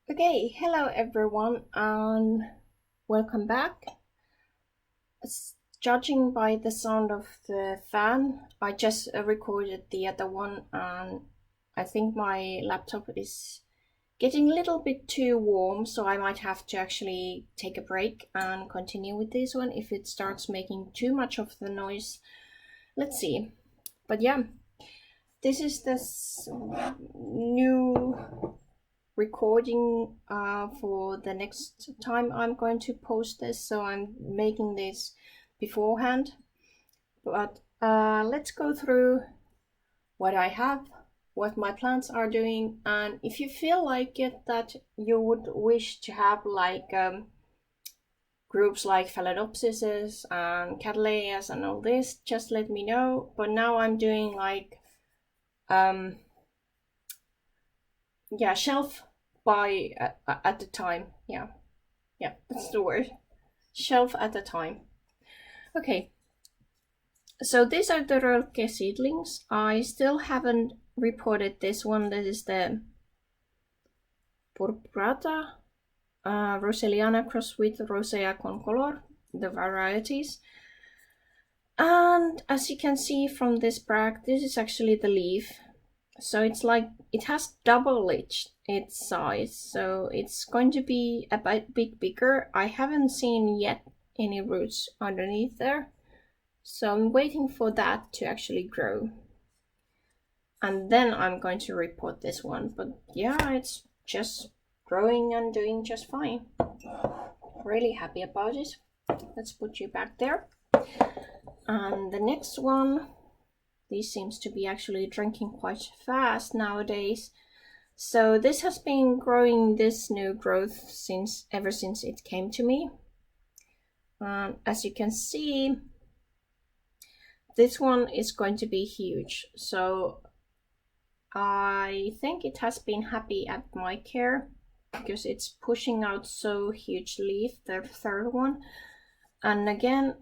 Okay, hello everyone and welcome back. Judging by the sound of the fan, I just recorded the other one and I think my laptop is getting a little bit too warm, so I might have to actually take a break and continue with this one if it starts making too much of the noise. Let's see. But yeah, this is this new recording for the next time I'm going to post this, so I'm making this beforehand. But let's go through what I have, what my plants are doing, and if you feel like it that you would wish to have like groups like Phalaenopsises and Cattleyas and all this, just let me know. But now I'm doing like shelf by at the time. Yeah, that's the word. Shelf at a time. Okay, so these are the Rölke seedlings. I still haven't reported this one. This is the Purpurata Roseliana crossed with Rosea concolor, the varieties. And as you can see from this brag, this is actually the leaf. So it's like it has double its size, so it's going to be a bit bigger. I haven't seen yet any roots underneath there, so I'm waiting for that to actually grow, and then I'm going to report this one. But yeah, it's just growing and doing just fine. Really happy about it. Let's put you back there. And the next one, this seems to be actually drinking quite fast nowadays. So this has been growing, this new growth, ever since it came to me. As you can see, this one is going to be huge. So I think it has been happy at my care because it's pushing out so huge leaf, the third one. And again,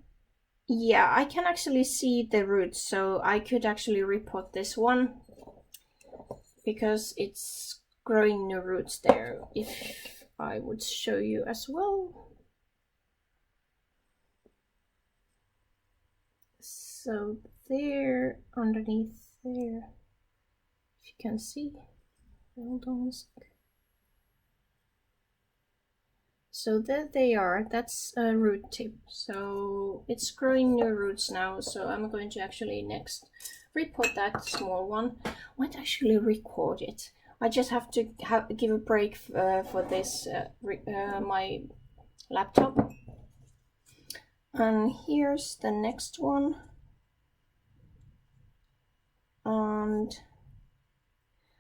yeah, I can actually see the roots, so I could actually report this one because it's growing new roots there. If I would show you as well. So there, underneath there, if you can see, hold on a sec. So there they are, that's a root tip. So it's growing new roots now, so I'm going to actually next report that small one. I might actually record it. I just have to give a break for this, my laptop. And here's the next one. And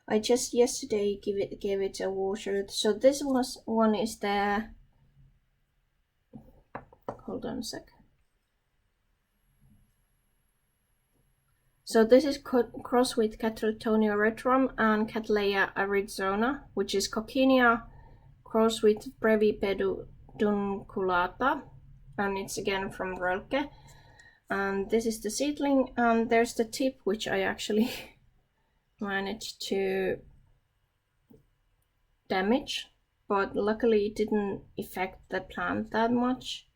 I just yesterday gave it a water. So this one is the, hold on a sec. So this is crossed with Catatonia retrum and Cattleya arizona, which is Coccinea crossed with Brevipedunculata, and it's again from Rölke. And this is the seedling, and there's the tip, which I actually managed to damage, but luckily it didn't affect the plant that much.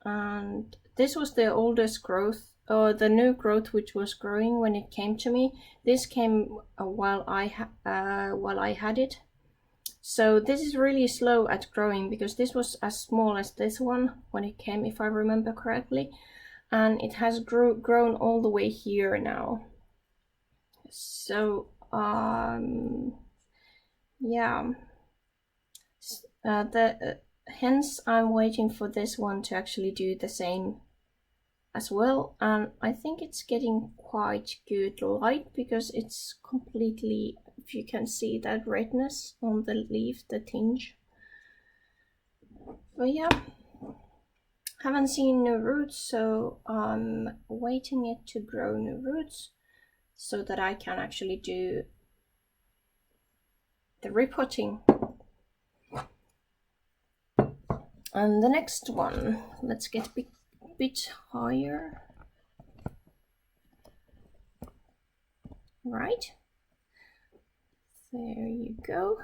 And this was the oldest growth, or the new growth, which was growing when it came to me. This came while I had it. So this is really slow at growing because this was as small as this one when it came, if I remember correctly, and it has grown all the way here now. So yeah, hence I'm waiting for this one to actually do the same as well, and I think it's getting quite good light because it's completely, if you can see that redness on the leaf, the tinge. But yeah, haven't seen new roots, so I'm waiting it to grow new roots so that I can actually do the repotting. And the next one, let's get a bit higher. Right, there you go.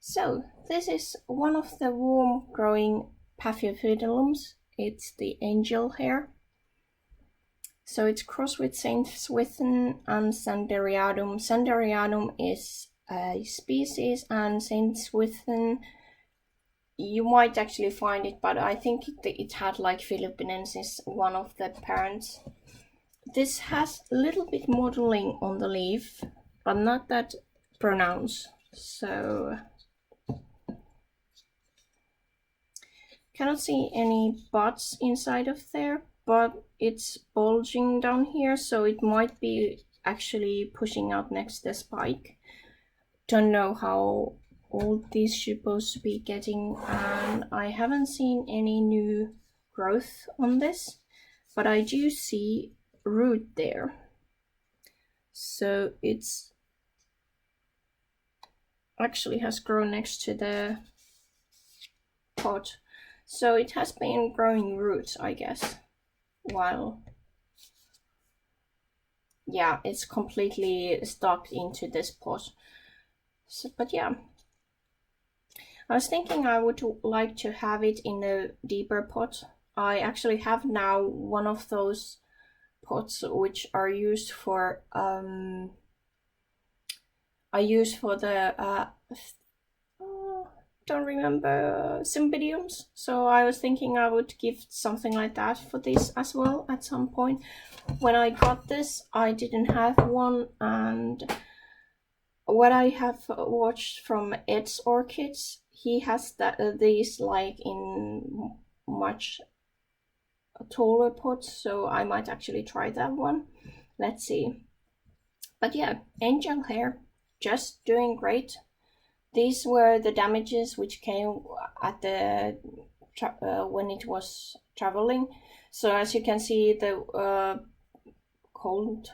So this is one of the warm growing Paphiophyllums. It's the angel hair. So it's crossed with Saint Swithin and Sanderianum. Sanderianum is a species, and Saint Swithin, you might actually find it, but I think it had like Philippinensis, one of the parents. This has a little bit modeling on the leaf, but not that pronounced. So cannot see any buds inside of there, but it's bulging down here, so it might be actually pushing out next the spike. Don't know how old these supposed to be getting, and I haven't seen any new growth on this, but I do see root there. So it's actually has grown next to the pot. So it has been growing roots, I guess, while, yeah, it's completely stuck into this pot. So, but yeah, I was thinking I would like to have it in a deeper pot. I actually have now one of those pots which are used for I use for the don't remember Cymbidiums, so I was thinking I would give something like that for this as well at some point. When I got this, I didn't have one, and what I have watched from Ed's Orchids, he has these like in much taller pots, so I might actually try that one. Let's see. But yeah, angel hair, just doing great. These were the damages which came at the when it was traveling. So as you can see, the cold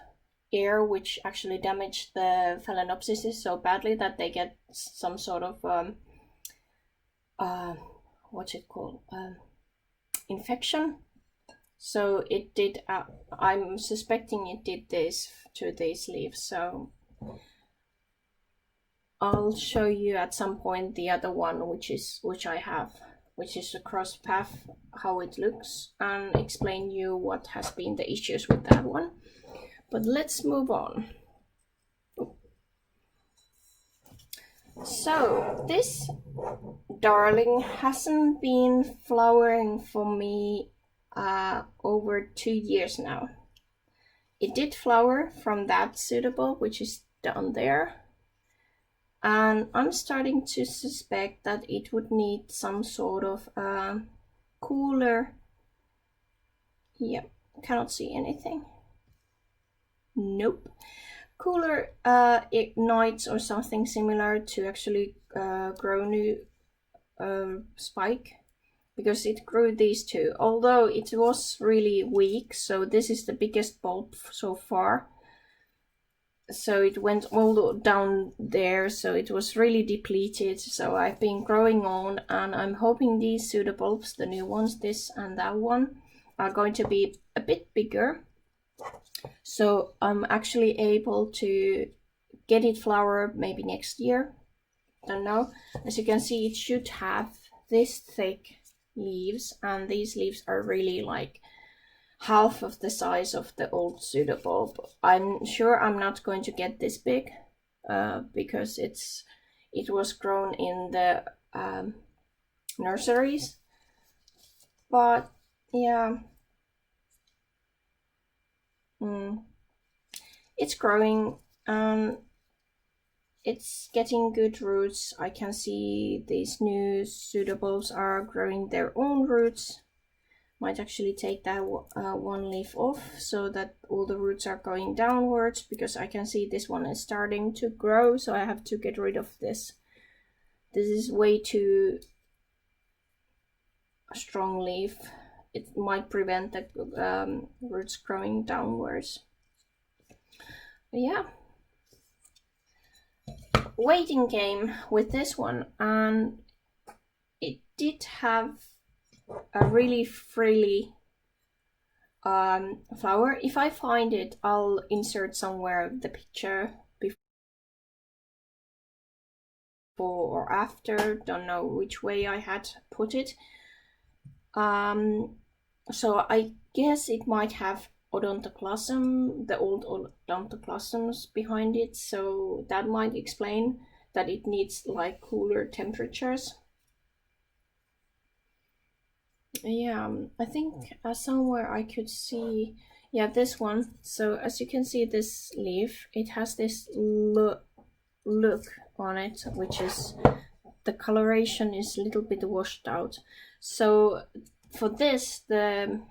air which actually damaged the Phalaenopsis so badly that they get some sort of what's it called, infection. So it did, I'm suspecting it did this to these leaves. So I'll show you at some point the other one, which I have, which is a cross path, how it looks, and explain you what has been the issues with that one. But let's move on. So this darling hasn't been flowering for me over 2 years now. It did flower from that pseudobulb, which is down there, and I'm starting to suspect that it would need some sort of cooler, yeah, cannot see anything, nope, cooler ignites or something similar to actually grow new spike, because it grew these two, although it was really weak. So this is the biggest bulb so far, so it went all down there, so it was really depleted. So I've been growing on, and I'm hoping these pseudobulbs, the new ones, this and that one, are going to be a bit bigger, so I'm actually able to get it flower maybe next year. Don't know. As you can see, it should have this thick leaves, and these leaves are really like half of the size of the old pseudobulb. I'm sure I'm not going to get this big because it was grown in the nurseries, but yeah, it's growing and it's getting good roots. I can see these new pseudobulbs are growing their own roots. Might actually take that one leaf off so that all the roots are going downwards, because I can see this one is starting to grow, so I have to get rid of this. This is way too strong leaf. It might prevent the roots growing downwards. But yeah, waiting game with this one, and it did have a really frilly flower. If I find it, I'll insert somewhere the picture before or after, don't know which way I had put it. So I guess it might have odontoclasm, the old odontoclasms behind it, so that might explain that it needs like cooler temperatures. Yeah, I think somewhere I could see, yeah, this one. So as you can see, this leaf, it has this look on it, which is, the coloration is a little bit washed out. So for this, the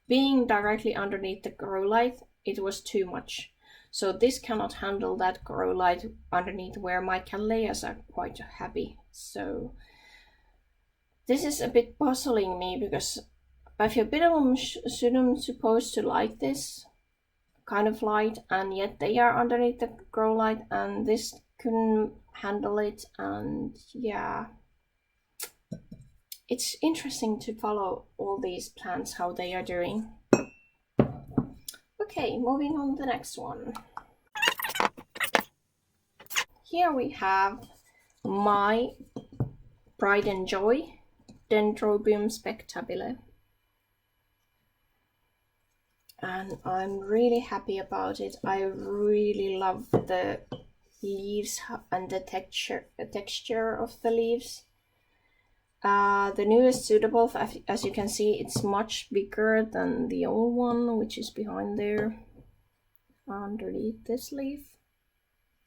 being directly underneath the grow light, it was too much. So this cannot handle that grow light underneath where my calleas are quite happy. So this is a bit puzzling me because Paphiopedilum shouldn't supposed to like this kind of light, and yet they are underneath the grow light, and this couldn't handle it. And yeah, it's interesting to follow all these plants, how they are doing. Okay, moving on to the next one. Here we have my pride and joy, Dendrobium spectabile. And I'm really happy about it. I really love the leaves and the texture of the leaves. The newest suitable, as you can see, it's much bigger than the old one, which is behind there, underneath this leaf.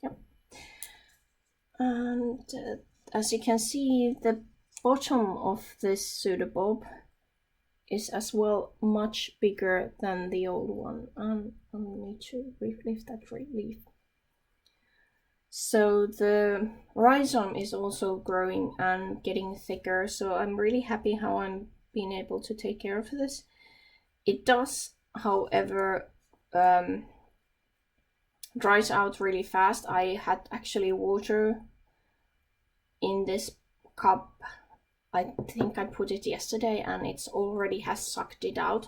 Yep. And as you can see, the bottom of this pseudobulb is as well much bigger than the old one. And I need to lift that leaf. So the rhizome is also growing and getting thicker, so I'm really happy how I'm being able to take care of this. It does, however, dries out really fast. I had actually water in this cup. I think I put it yesterday and it's already has sucked it out.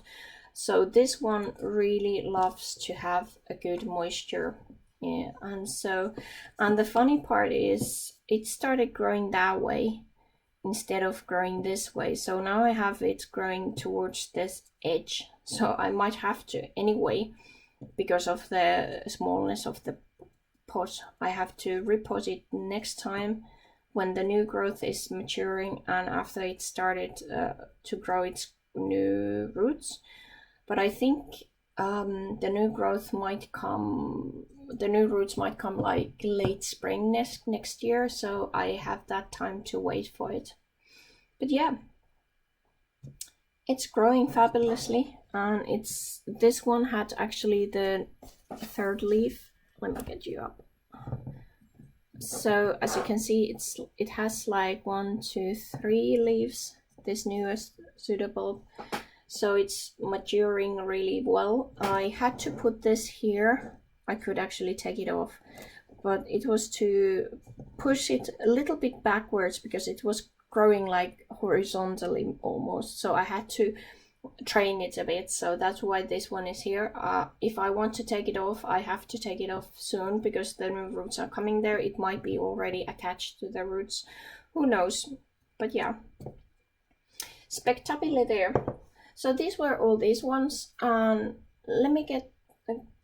So this one really loves to have a good moisture. Yeah, and the funny part is it started growing that way instead of growing this way. So now I have it growing towards this edge. So I might have to anyway, because of the smallness of the pot, I have to repot it next time when the new growth is maturing and after it started to grow its new roots. But I think the new growth might come, the new roots might come like late spring next year, so I have that time to wait for it. But yeah, it's growing fabulously, and this one had actually the third leaf. Let me get you up. So as you can see, it has like 1, 2, 3 leaves, this newest pseudobulb. So it's maturing really well. I had to put this here. I could actually take it off, but it was to push it a little bit backwards because it was growing like horizontally almost. So I had to train it a bit. So that's why this one is here. If I want to take it off, I have to take it off soon because the new roots are coming there. It might be already attached to the roots. Who knows? But yeah, spectabile there. So these were all these ones. Let me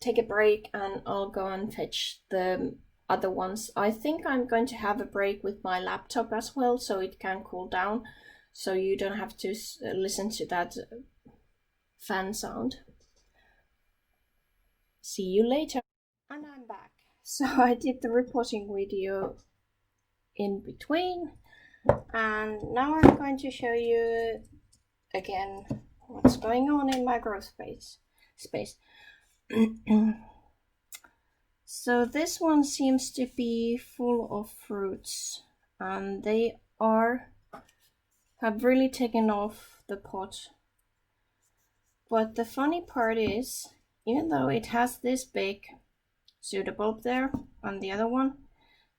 take a break and I'll go and fetch the other ones. I think I'm going to have a break with my laptop as well, so it can cool down, so you don't have to listen to that fan sound. See you later. And I'm back. So I did the reporting video in between, and now I'm going to show you again what's going on in my growth space. So this one seems to be full of fruits, and they have really taken off the pot. But the funny part is, even though it has this big pseudobulb there on the other one,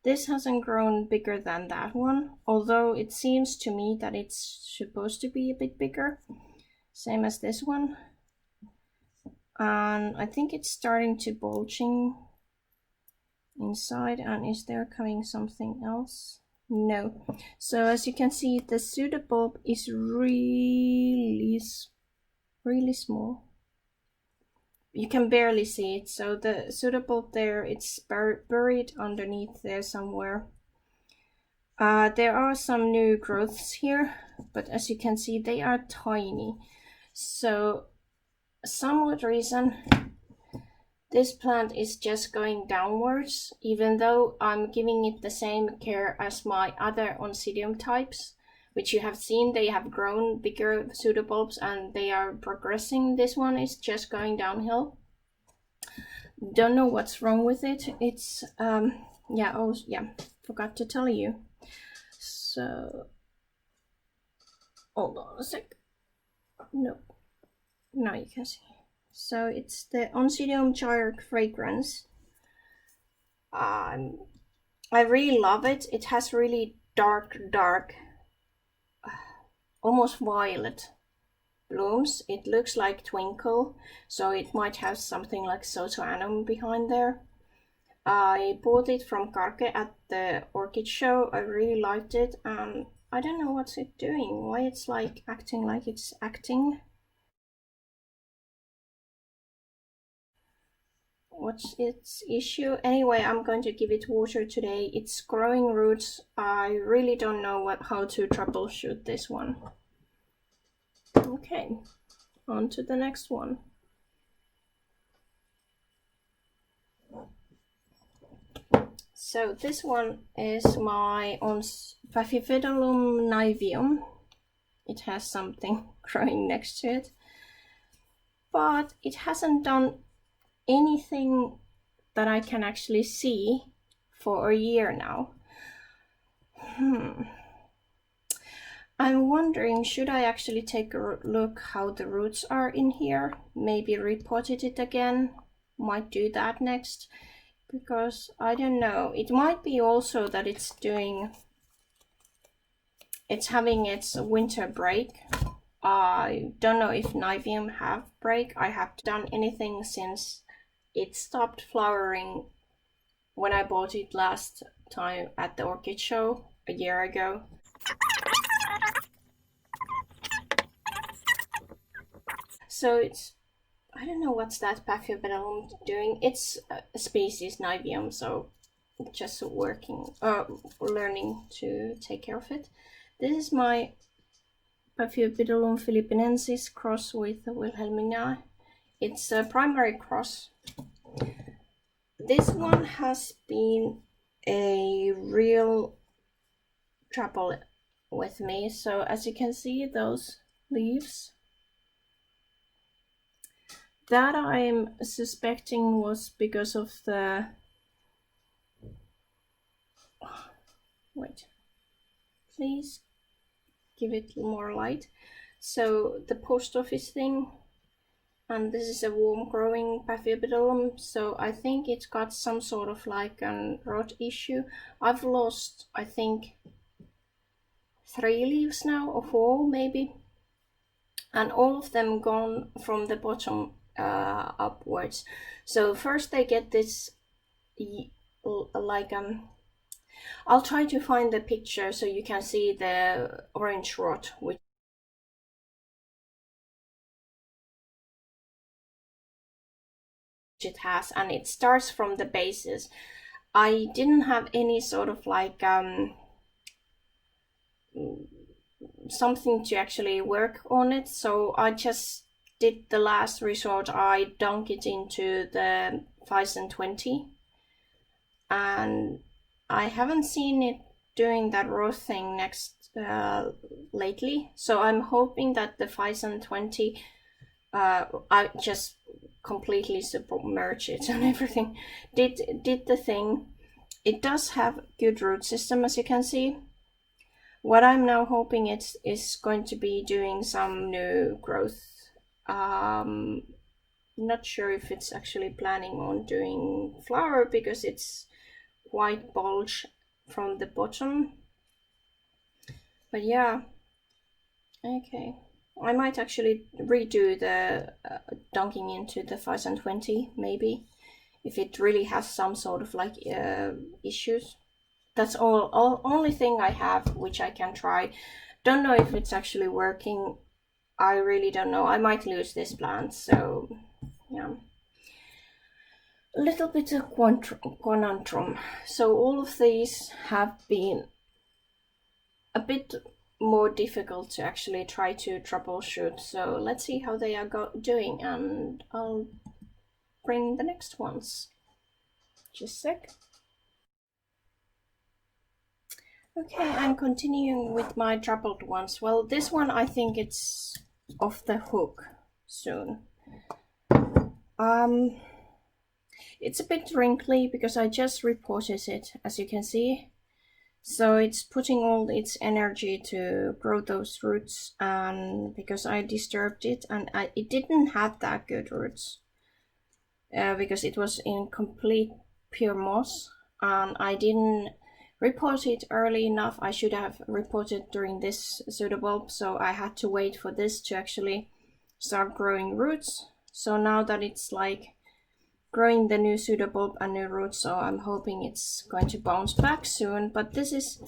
this hasn't grown bigger than that one, although it seems to me that it's supposed to be a bit bigger, same as this one. And I think it's starting to bulging inside. And is there coming something else? No. So as you can see, the pseudobulb is really small. You can barely see it. So the pseudobulb there, it's buried underneath there somewhere. There are some new growths here, but as you can see, they are tiny. So some odd reason, this plant is just going downwards, even though I'm giving it the same care as my other Oncidium types, which you have seen, they have grown bigger pseudobulbs and they are progressing. This one is just going downhill. Don't know what's wrong with it. It's, yeah, oh yeah, forgot to tell you. So, hold on a sec. No, now you can see. So it's the Oncidium Gyre Fragrance. I really love it. It has really dark, almost violet blooms. It looks like twinkle, so it might have something like Sotoanum behind there. I bought it from Karke at the Orchid show. I really liked it, and I don't know what's it doing, why it's like acting like it's acting. What's its issue? Anyway, I'm going to give it water today. It's growing roots. I really don't know how to troubleshoot this one. Okay, on to the next one. So this one is my Paphiopedilum niveum. It has something growing next to it, but it hasn't done anything that I can actually see for a year now. I'm wondering, should I actually take a look how the roots are in here? Maybe repotted it again? Might do that next, because I don't know. It might be also that it's having its winter break. I don't know if Niveum have break. I haven't done anything since it stopped flowering when I bought it last time at the Orchid show a year ago. So it's, I don't know what's that Paphiopedilum doing. It's a species Niveum, so just learning to take care of it. This is my Paphiopedilum philippinensis cross with Wilhelmina. It's a primary cross. This one has been a real trouble with me. So as you can see, those leaves that I'm suspecting was because of the, wait, please give it more light. So the post office thing, and this is a warm growing Paphiopedilum, so I think it's got some sort of like a rot issue. I've lost, I think, 3 leaves now, or 4 maybe, and all of them gone from the bottom upwards. So first they get this like I'll try to find the picture so you can see the orange rot which it has, and it starts from the bases. I didn't have any sort of like something to actually work on it, so I just did the last resort. I dunked it into the Phison 20, and I haven't seen it doing that raw thing next lately, so I'm hoping that the Phison 20 I just completely submerged it and everything did the thing. It does have good root system, as you can see. What I'm now hoping it is going to be doing some new growth. Not sure if it's actually planning on doing flower because it's quite bulge from the bottom. But yeah, okay. I might actually redo the dunking into the Phison 20, maybe. if it really has some sort of like issues. That's only thing I have which I can try. Don't know if it's actually working. I really don't know. I might lose this plant, so yeah. A little bit of conundrum. So all of these have been a bit more difficult to actually try to troubleshoot. So let's see how they are doing, and I'll bring the next ones. Just a sec. Okay, I'm continuing with my troubled ones. Well, this one I think it's off the hook soon. It's a bit wrinkly because I just repotted it, as you can see. So it's putting all its energy to grow those roots, and because I disturbed it, and it didn't have that good roots because it was in complete pure moss, and I didn't report it early enough. I should have reported during this pseudobulb, so I had to wait for this to actually start growing roots. So now that it's like growing the new pseudobulb and new roots, so I'm hoping it's going to bounce back soon. But this is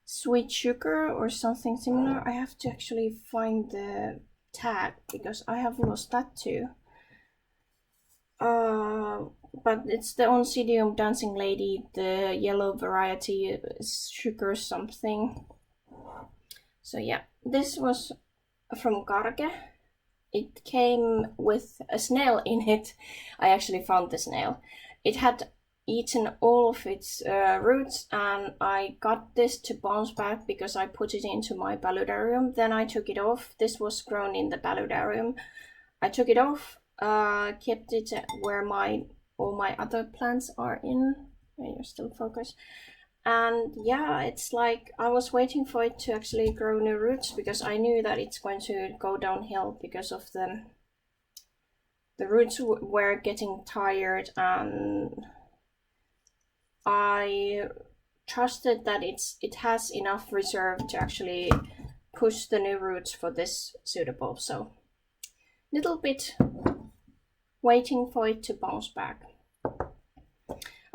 sweet sugar or something similar. I have to actually find the tag because I have lost that too. But it's the Oncidium dancing lady, the yellow variety, sugar something. So yeah, this was from Karge. It came with a snail in it. I actually found the snail. It had eaten all of its roots, and I got this to bounce back because I put it into my paludarium. Then I took it off. This was grown in the paludarium. I took it off, kept it where all my other plants are in. You're still focused. And yeah, it's like I was waiting for it to actually grow new roots because I knew that it's going to go downhill because of the roots were getting tired, and I trusted that it has enough reserve to actually push the new roots for this pseudobulb. So little bit waiting for it to bounce back.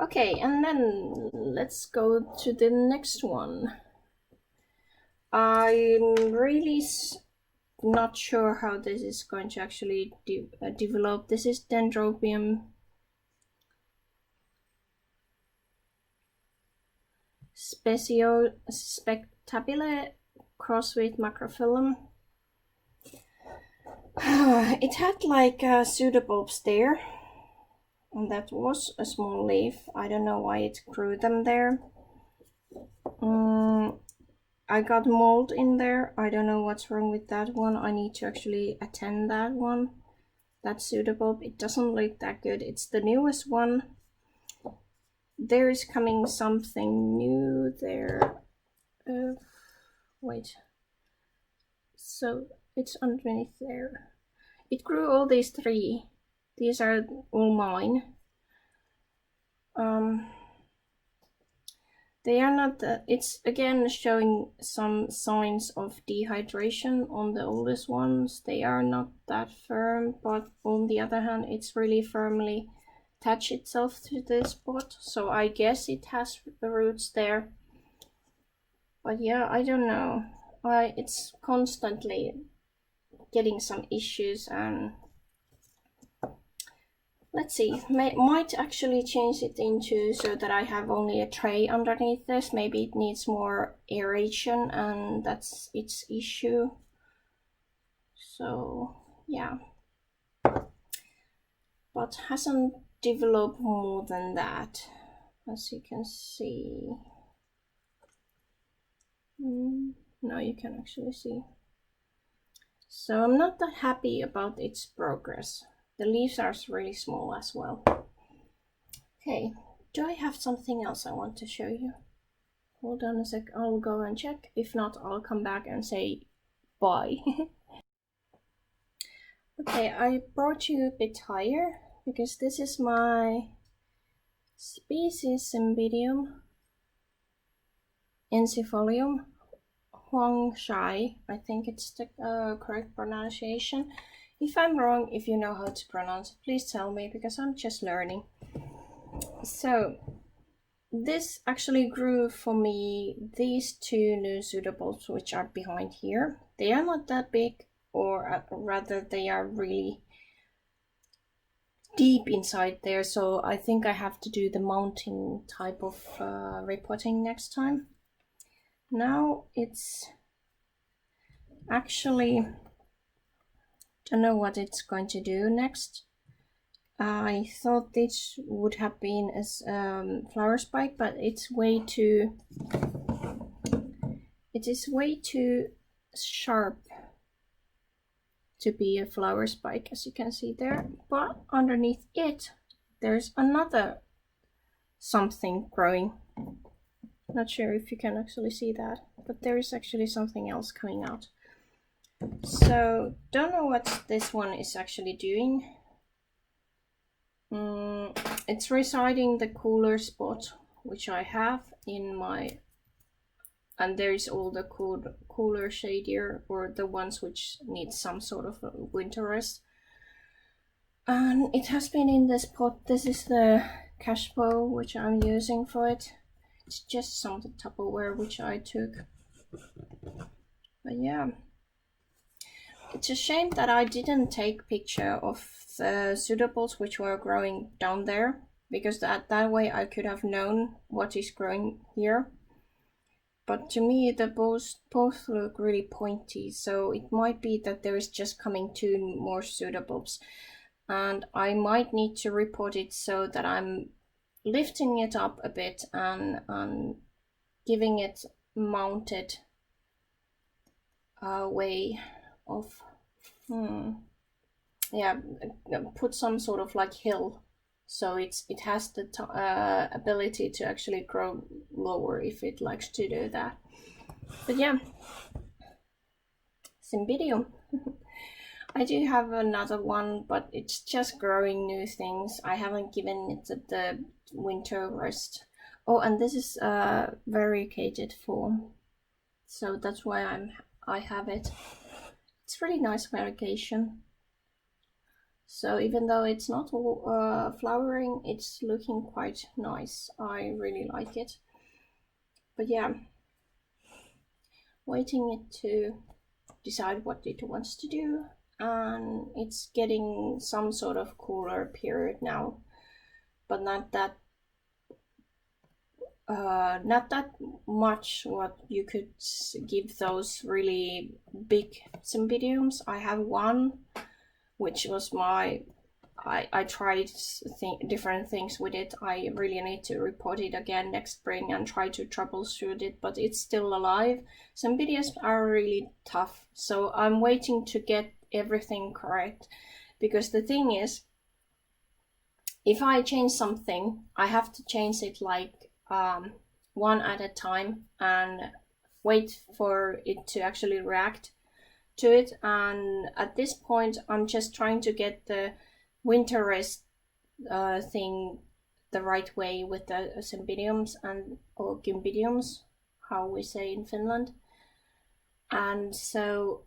Okay, and then let's go to the next one. I'm really not sure how this is going to actually develop. This is Dendrobium spectabile cross with macrophyllum. It had like pseudobulbs there, and that was a small leaf. I don't know why it grew them there. I got mold in there. I don't know what's wrong with that one. I need to actually attend that one. That pseudobulb, it doesn't look that good. It's the newest one. There is coming something new there. Wait. So it's underneath there. It grew all these three. These are all mine. They are not, it's again showing some signs of dehydration on the oldest ones. They are not that firm, but on the other hand, it's really firmly attached itself to the spot. So I guess it has the roots there. But yeah, I don't know. It's constantly getting some issues, and let's see, might actually change it into so that I have only a tray underneath this. Maybe it needs more aeration, and that's its issue. So yeah, but hasn't developed more than that, as you can see. No, you can actually see. So I'm not that happy about its progress. The leaves are really small as well. Okay, do I have something else I want to show you? Hold on a sec, I'll go and check. If not, I'll come back and say bye. Okay, I brought you a bit higher because this is my species Cymbidium encephalium Huang Shai. I think it's the correct pronunciation. If I'm wrong, if you know how to pronounce it, please tell me, because I'm just learning. So this actually grew for me these two new pseudobulbs, which are behind here. They are not that big, or rather they are really deep inside there, so I think I have to do the mounting type of repotting next time. Now it's actually, don't know what it's going to do next. I thought this would have been as flower spike, but it's way too, it is way too sharp to be a flower spike, as you can see there. But underneath it, there's another something growing. Not sure if you can actually see that, but there is actually something else coming out. So don't know what this one is actually doing. It's residing the cooler spot, which I have in my, and there is all the cooler shadier, or the ones which need some sort of a winter rest. And it has been in this pot. This is the cash bowl which I'm using for it. It's just some Tupperware which I took. But yeah, it's a shame that I didn't take picture of the pseudobulbs which were growing down there, because that way I could have known what is growing here. But to me, the both look really pointy, so it might be that there is just coming two more pseudobulbs, and I might need to repot it so that I'm lifting it up a bit and giving it mounted way of, yeah, put some sort of like hill, so it has the ability to actually grow lower if it likes to do that. But yeah, Cymbidium. I do have another one, but it's just growing new things. I haven't given it the winter rest. Oh, and this is a variegated form, so that's why I have it. It's really nice variegation. So even though it's not all flowering, it's looking quite nice. I really like it. But yeah, waiting it to decide what it wants to do. And it's getting some sort of cooler period now, but not that much what you could give those really big Cymbidiums. I have one which was my, I tried different things with it. I really need to repot it again next spring and try to troubleshoot it, but it's still alive. Cymbidiums are really tough, so I'm waiting to get everything correct, because the thing is, if I change something, I have to change it like one at a time and wait for it to actually react to it. And at this point, I'm just trying to get the winter rest thing the right way with the Cymbidiums or Gymbidiums, how we say in Finland. And so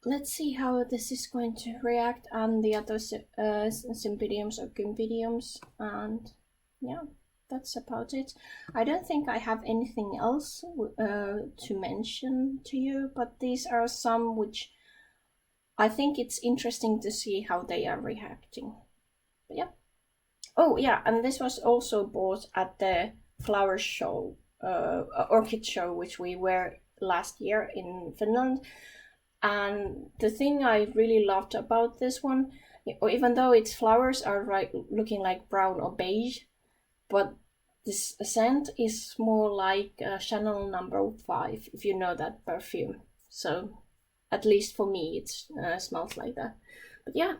let's see how this is going to react, and the other Cymbidiums or Gymbidiums. And yeah, that's about it. I don't think I have anything else to mention to you, but these are some which I think it's interesting to see how they are reacting. But yeah. Oh yeah, and this was also bought at the flower show, orchid show, which we were last year in Finland. And the thing I really loved about this one, even though its flowers are looking like brown or beige, but this scent is more like Chanel No. 5, if you know that perfume. So at least for me, it smells like that. But yeah,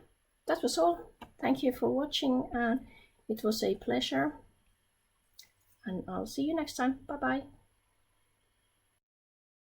that was all. Thank you for watching, and it was a pleasure. And I'll see you next time. Bye bye.